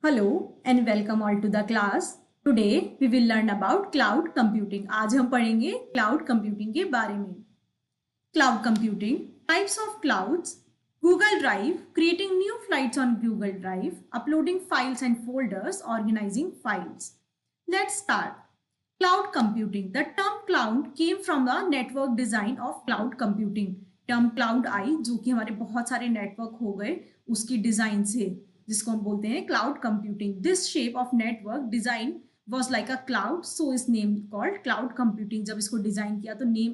Hello and welcome all to the class. Today we will learn about cloud computing. आज हम पढ़ेंगे cloud computing के बारे में. Cloud computing, types of clouds, Google Drive, creating new flights on Google Drive, uploading files and folders, organizing files. Let's start. Cloud computing. The term cloud came from the network design of cloud computing. Term cloud आई जो कि हमारे बहुत सारे network हो गए उसकी design से, जिसको हम बोलते हैं cloud computing. This shape of network design was like a cloud, so is name called cloud computing. जब इसको डिजाइन किया तो नेम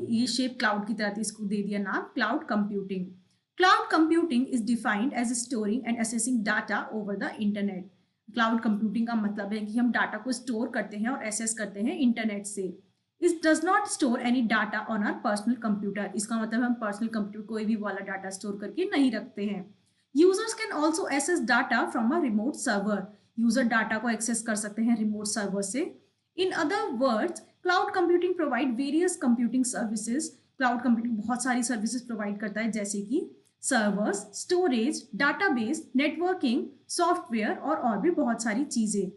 ये शेप क्लाउड की तरह थी, इसको दे दिया नाम cloud computing. Cloud computing is defined as storing and accessing data over the internet. Cloud computing का मतलब है कि हम डाटा को स्टोर करते हैं और एसेस करते हैं इंटरनेट से. It does not store any data on our personal computer. इसका मतलब हम पर्सनल कंप्यूटर कोई भी वाला डाटा स्टोर करके नहीं रखते हैं. Users can also access data from a remote server. User data को एक्सेस कर सकते हैं रिमोट सर्वर से. In other words, cloud computing provide various computing services. Cloud computing बहुत सारी सर्विसेज प्रोवाइड करता है, जैसे कि servers, storage, database, networking, software और भी बहुत सारी चीजें.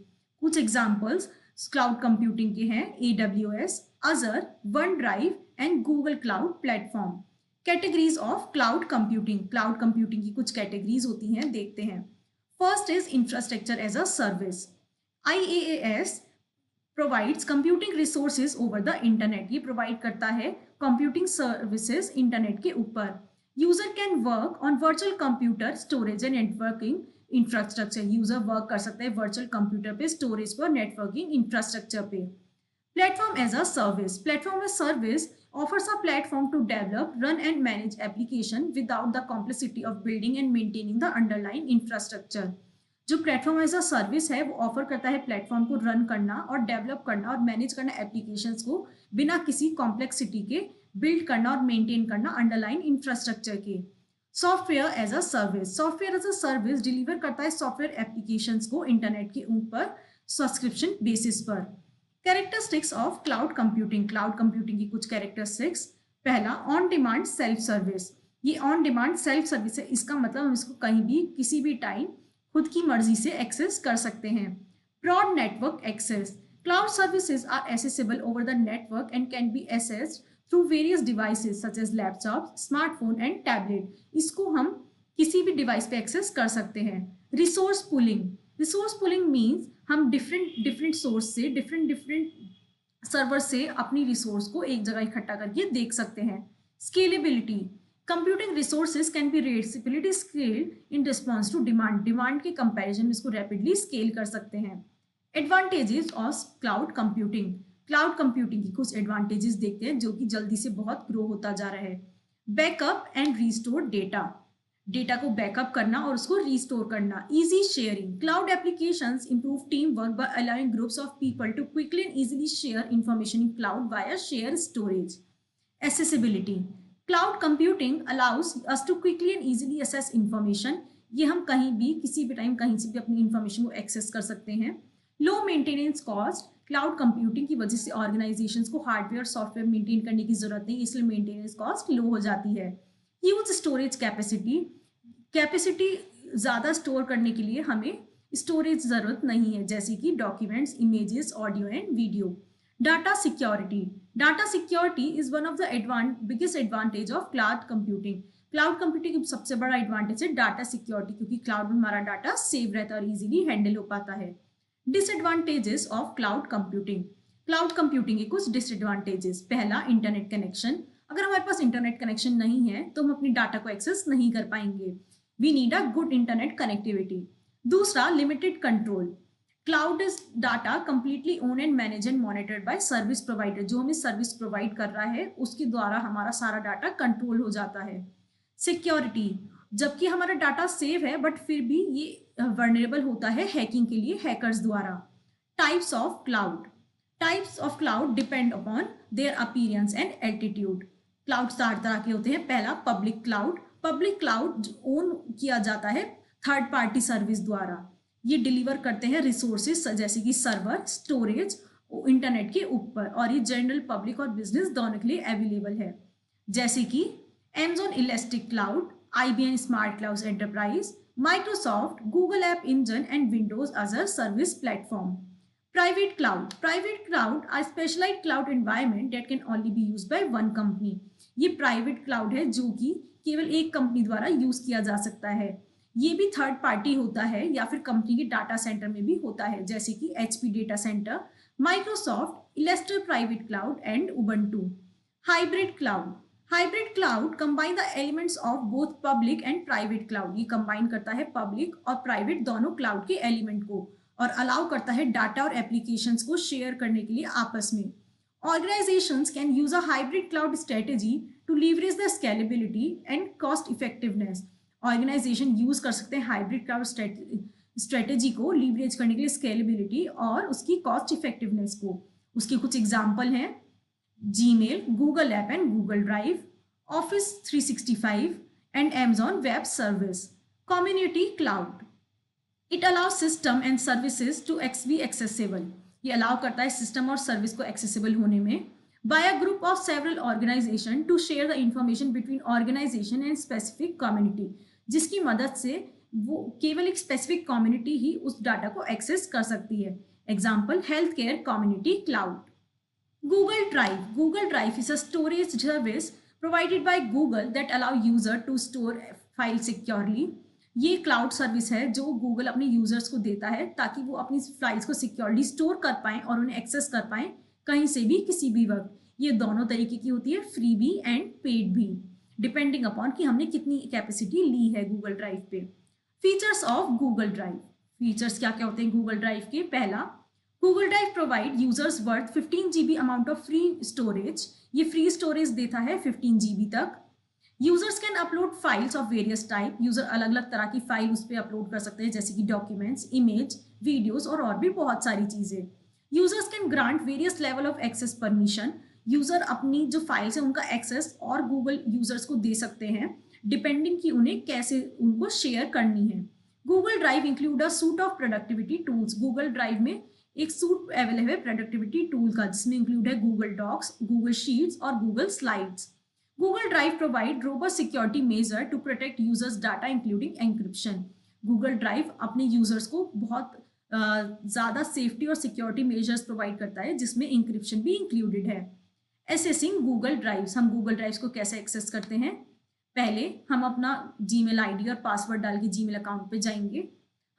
कुछ एग्जांपल्स क्लाउड कंप्यूटिंग के हैं AWS, Azure, OneDrive and Google cloud platform. Categories of cloud computing. Cloud computing की कुछ कैटेगरीज होती हैं, देखते हैं. First is infrastructure as a service. IaaS provides computing resources over the internet. ये प्रोवाइड करता है कंप्यूटिंग सर्विसेज इंटरनेट के ऊपर. User can work on virtual computer, storage and networking infrastructure. User work कर सकते हैं वर्चुअल कंप्यूटर पे, storage पे और नेटवर्किंग इंफ्रास्ट्रक्चर पे. Platform as a service. Platform as service offers a platform to develop, run and manage application without the complexity of building and maintaining the underlying infrastructure. जो platform as a service है वो offer करता है platform को run करना और develop करना और मैनेज करना एप्लीकेशंस को बिना किसी कॉम्प्लेक्सिटी के बिल्ड करना और मेंटेन करना अंडरलाइन इंफ्रास्ट्रक्चर के. Software as a service. Software as a service deliver करता है सॉफ्टवेयर एप्लीकेशंस को इंटरनेट के ऊपर सब्सक्रिप्शन बेसिस पर. Characteristics of cloud computing. Cloud computing की कुछ कैरेक्टरिस्टिक्स. पहला, ऑन डिमांड सेल्फ सर्विस. ये ऑन डिमांड सेल्फ सर्विस है, इसका मतलब हम इसको कहीं भी किसी भी टाइम खुद की मर्जी से एक्सेस कर सकते हैं. Broad network access. Cloud services are accessible over the network and can be accessed through various devices such as laptop, smartphone and tablet. इसको हम किसी भी डिवाइस पे एक्सेस कर सकते हैं. Resource pulling. Resource pulling means हम डिफरेंट सोर्स से डिफरेंट सर्वर से अपनी रिसोर्स को एक जगह इकट्ठा करके देख सकते हैं. Scalability. Computing resources can be rapidly scale in response to demand. Demand के कंपैरिजन में इसको रैपिडली स्केल कर सकते हैं. Advantages of cloud computing. Cloud computing की कुछ एडवांटेजेस देखते हैं जो कि जल्दी से बहुत ग्रो होता जा रहा है. Backup and restore data. Data को बैकअप करना और उसको रिस्टोर करना. Easy sharing. Cloud applications improve team work by allowing groups of people to quickly and easily share information in cloud via share storage. Accessibility. Cloud computing allows us to quickly and easily access information. ये हम कहीं भी किसी भी time कहीं से भी अपनी इंफॉर्मेशन को एक्सेस कर सकते हैं. Low maintenance cost. Cloud computing की वजह से ऑर्गेनाइजेशंस को हार्डवेयर सॉफ्टवेयर मेंटेन करने की जरूरत नहीं, इसलिए मेंटेनेंस कॉस्ट लो हो जाती है. Huge storage capacity. कैपेसिटी ज़्यादा स्टोर करने के लिए हमें स्टोरेज ज़रूरत नहीं है, जैसे कि documents, images, audio and video. Data security. Data security is one of the biggest advantage of cloud computing. Cloud computing का सबसे बड़ा एडवांटेज है डाटा सिक्योरिटी, क्योंकि क्लाउड में हमारा डाटा सेव रहता है और इजीली हैंडल हो पाता है. Disadvantages of cloud computing. Cloud computing के कुछ डिसएडवांटेजेस. पहला, इंटरनेट कनेक्शन. अगर हमारे पास इंटरनेट कनेक्शन नहीं है तो हम अपनी डाटा को एक्सेस नहीं कर पाएंगे. We need a good internet connectivity. दूसरा, limited control. Cloud is data completely owned and managed and monitored by service provider. जो हमें सर्विस प्रोवाइड कर रहा है उसके द्वारा हमारा सारा डाटा कंट्रोल हो जाता है. सिक्योरिटी. जबकि हमारा डाटा सेव है बट फिर भी ये वर्नरेबल होता है हैकिंग के लिए हैकर्स द्वारा. Types of cloud. Types of cloud depend upon their appearance and altitude. Cloud चार तरह के होते हैं. पहला, public cloud. Public cloud own किया जाता है थर्ड पार्टी सर्विस द्वारा. ये डिलीवर करते हैं रिसोर्सेज जैसे कि सर्वर, स्टोरेज इंटरनेट के ऊपर, और ये जनरल पब्लिक और बिजनेस दोनों के लिए अवेलेबल है, जैसे कि Amazon elastic cloud, IBM smart cloud enterprise, Microsoft, Google App Engine, and Windows as a service platform. Private cloud. Private cloud are specialized cloud environment that can only be used by one company. ये private cloud है जो कि केवल एक company द्वारा use किया जा सकता है. ये भी थर्ड पार्टी होता है या फिर कंपनी के डाटा सेंटर में भी होता है, जैसे कि HP डेटा सेंटर, माइक्रोसॉफ्ट, इलेस्टर private cloud and Ubuntu. Hybrid cloud. Hybrid cloud combine the elements of both public and private cloud. ये कंबाइन करता है पब्लिक और प्राइवेट दोनों क्लाउड के एलिमेंट को और अलाउ करता है डाटा और एप्लीकेशंस को शेयर करने के लिए आपस में. Organizations can use a hybrid cloud strategy to leverage the scalability and cost effectiveness. Organization use कर सकते हैं हाइब्रिड क्लाउड स्ट्रेटेजी को लीवरेज करने के लिए स्केलेबिलिटी और उसकी कॉस्ट इफेक्टिवनेस को. उसके कुछ एग्जाम्पल हैं Gmail, Google App and Google Drive, Office 365 and Amazon Web Service. Community Cloud. It allows system and services to be accessible. ये अलाउ करता है सिस्टम और सर्विस को एक्सेसिबल होने में by a group of several organization to share the information between organization and specific community. जिसकी मदद से वो केवल एक स्पेसिफिक कम्युनिटी ही उस डाटा को एक्सेस कर सकती है. Example health care community cloud. Google Drive. Google Drive is a storage service provided by Google that allow user to store files securely. ये क्लाउड सर्विस है जो गूगल अपने यूजर्स को देता है ताकि वो अपनी फाइल्स को सिक्योरली स्टोर कर पाएं और उन्हें एक्सेस कर पाएं कहीं से भी किसी भी वक्त. ये दोनों तरीके की होती है, फ्री भी एंड पेड भी, डिपेंडिंग अपॉन कि हमने कितनी कैपेसिटी ली है गूगल ड्राइव पे. Features of Google drive. Features क्या क्या होते हैं गूगल ड्राइव के? पहला, Google Drive provide users worth 15 GB amount of free storage. ये फ्री स्टोरेज देता है 15 GB तक. Users can upload files of various type. User अलग अलग तरह की फाइल उस पर अपलोड कर सकते हैं जैसे कि डॉक्यूमेंट्स, इमेज, वीडियोस और भी बहुत सारी चीजें. Users can grant various level of access permission. User अपनी जो फाइल्स है उनका एक्सेस और गूगल यूजर्स को दे सकते हैं डिपेंडिंग कि उन्हें कैसे उनको शेयर करनी है. Google drive include a suite of productivity tools. Google drive में एक सूट अवेलेबल है प्रोडक्टिविटी टूल का जिसमें इंक्लूड है गूगल डॉक्स, गूगल शीट्स और Google slides. Google drive provide robust security measure to protect users data including encryption. Google drive अपने users को बहुत ज़्यादा सेफ्टी और सिक्योरिटी मेजर्स प्रोवाइड करता है जिसमें इंक्रिप्शन भी इंक्लूडेड है. Assessing Google drives. हम गूगल ड्राइव्स को कैसे एक्सेस करते हैं? पहले हम अपना जीमेल आईडी और पासवर्ड डाल के जीमेल अकाउंट पे जाएंगे.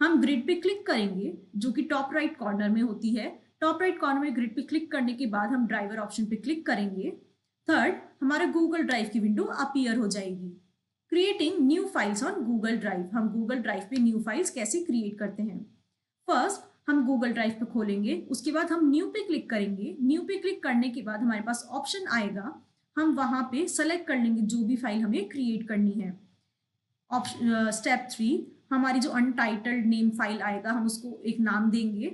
हम ग्रिड पे क्लिक करेंगे जो कि टॉप राइट कॉर्नर में होती है. टॉप राइट कॉर्नर में ग्रिड पे क्लिक करने के बाद हम ड्राइवर ऑप्शन पे क्लिक करेंगे. थर्ड, हमारे गूगल ड्राइव की विंडो अपीयर हो जाएगी. Creating new files on Google drive. हम गूगल ड्राइव पे न्यू फाइल्स कैसे क्रिएट करते हैं? फर्स्ट, हम गूगल ड्राइव पे खोलेंगे, उसके बाद हम न्यू पे क्लिक करेंगे. न्यू पे क्लिक करने के बाद हमारे पास ऑप्शन आएगा, हम वहां पे सेलेक्ट कर लेंगे जो भी फाइल हमें क्रिएट करनी है. स्टेप 3, हमारी जो अनटाइटल्ड नेम फाइल आएगा हम उसको एक नाम देंगे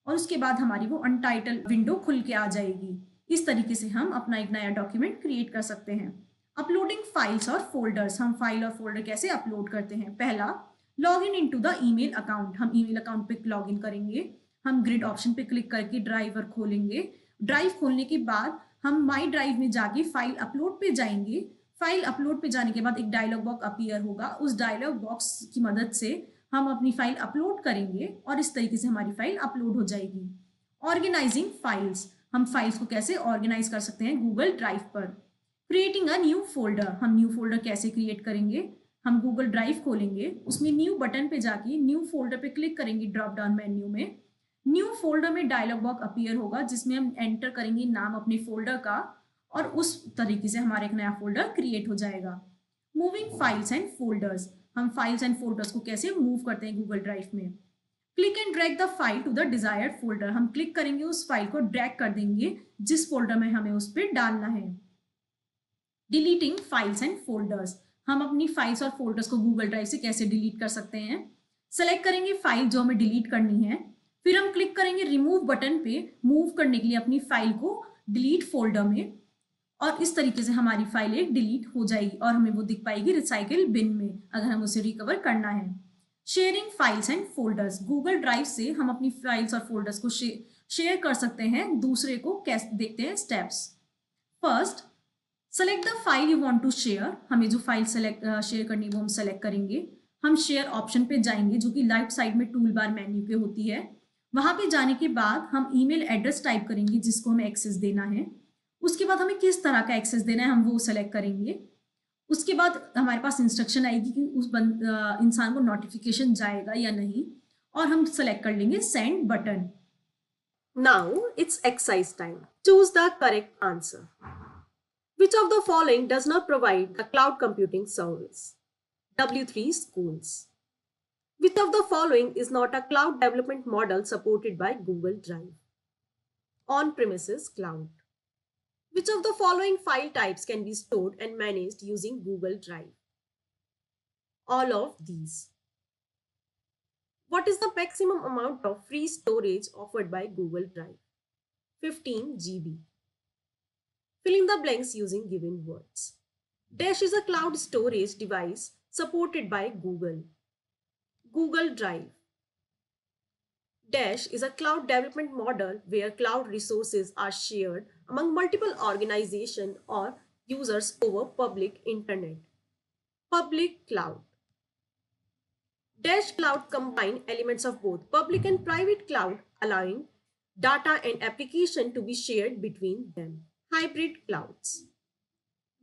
और उसके बाद हमारी वो अनटाइटल्ड विंडो खुल के आ जाएगी. इस तरीके से हम अपना एक नया डॉक्यूमेंट क्रिएट कर सकते हैं. अपलोडिंग फाइल्स और फोल्डर्स. हम फाइल और फोल्डर कैसे अपलोड करते हैं? पहला, log in into the email account. हम ईमेल अकाउंट पे लॉग इन करेंगे. हम ग्रिड ऑप्शन पे क्लिक करके ड्राइवर खोलेंगे. ड्राइव खोलने के बाद हम माई ड्राइव में जाके फाइल अपलोड पे जाएंगे. फाइल अपलोड पे जाने के बाद एक डायलॉग बॉक्स अपीयर होगा. उस डायलॉग बॉक्स की मदद से हम अपनी फाइल अपलोड करेंगे और इस तरीके से हमारी फाइल अपलोड हो जाएगी. Organising files. हम फाइल्स को कैसे ऑर्गेनाइज कर सकते हैं गूगल ड्राइव पर? Creating a new folder. हम न्यू फोल्डर कैसे क्रिएट करेंगे? हम गूगल ड्राइव खोलेंगे, उसमें न्यू बटन पे जाके न्यू फोल्डर पे क्लिक करेंगे. ड्रॉप डाउन मेन्यू में न्यू फोल्डर में डायलॉग बॉक्स अपीयर होगा जिसमें हम एंटर करेंगे नाम अपने फोल्डर का और उस तरीके से हमारा एक नया फोल्डर क्रिएट हो जाएगा. Moving files and folders. हम फाइल्स एंड फोल्डर्स को कैसे मूव करते हैं गूगल ड्राइव में? Click and drag the file to the desired folder. हम क्लिक करेंगे, उस फाइल को ड्रैग कर देंगे जिस फोल्डर में हमें उस पर डालना है. Deleting files and folders. हम अपनी फाइल्स और फोल्डर्स को गूगल ड्राइव से कैसे डिलीट कर सकते हैं? सेलेक्ट करेंगे फाइल जो हमें डिलीट करनी है, फिर हम क्लिक करेंगे रिमूव बटन पे मूव करने के लिए अपनी फाइल को डिलीट फोल्डर में और इस तरीके से हमारी फाइल एक डिलीट हो जाएगी और हमें वो दिख पाएगी रिसाइकिल बिन में अगर हम उसे रिकवर करना है. Sharing files and folders. Google drive से हम अपनी फाइल्स और फोल्डर्स को शेयर कर सकते हैं दूसरे को. कैसे देखते हैं steps. First, select the file you want to share. हमें जो फाइल शेयर करनी है वो हम सेलेक्ट करेंगे. हम शेयर ऑप्शन पे जाएंगे जो कि राइट साइड में टूल बार मेन्यू पे होती है। वहां पे जाने के बाद हम ईमेल एड्रेस टाइप करेंगे जिसको हमें एक्सेस देना है। उसके बाद हमें किस तरह का एक्सेस देना है हम वो सेलेक्ट करेंगे। उसके बाद हमारे पास इंस्ट्रक्शन आएगी कि उस इंसान को नोटिफिकेशन जाएगा या नहीं, और हम सेलेक्ट कर लेंगे send button. Now it's exercise time. Choose the correct answer. Which of the following does not provide the cloud computing service? W3 schools. Which of the following is not a cloud development model supported by Google Drive? On-premises cloud. Which of the following file types can be stored and managed using Google Drive? All of these. What is the maximum amount of free storage offered by Google Drive? 15 GB. Fill in the blanks using given words. Dash is a cloud storage device supported by Google. Google Drive. Dash is a cloud development model where cloud resources are shared among multiple organizations or users over public internet. Public cloud. Dash cloud combine elements of both public and private cloud, allowing data and application to be shared between them. Hybrid clouds.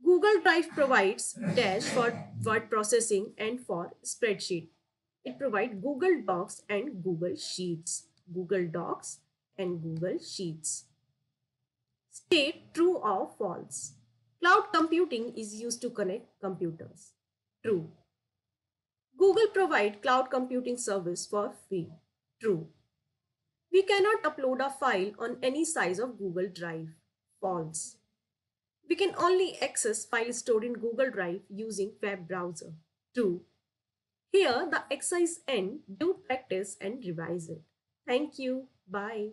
Google Drive provides Dash for word processing and for spreadsheet. It provides Google Docs and Google Sheets. Google Docs and Google Sheets. State true or false. Cloud computing is used to connect computers. True. Google provides cloud computing service for free. True. We cannot upload a file on any size of Google Drive. False. We can only access files stored in Google Drive using web browser. True. Here the exercise ends. Do practice and revise it. Thank you. Bye.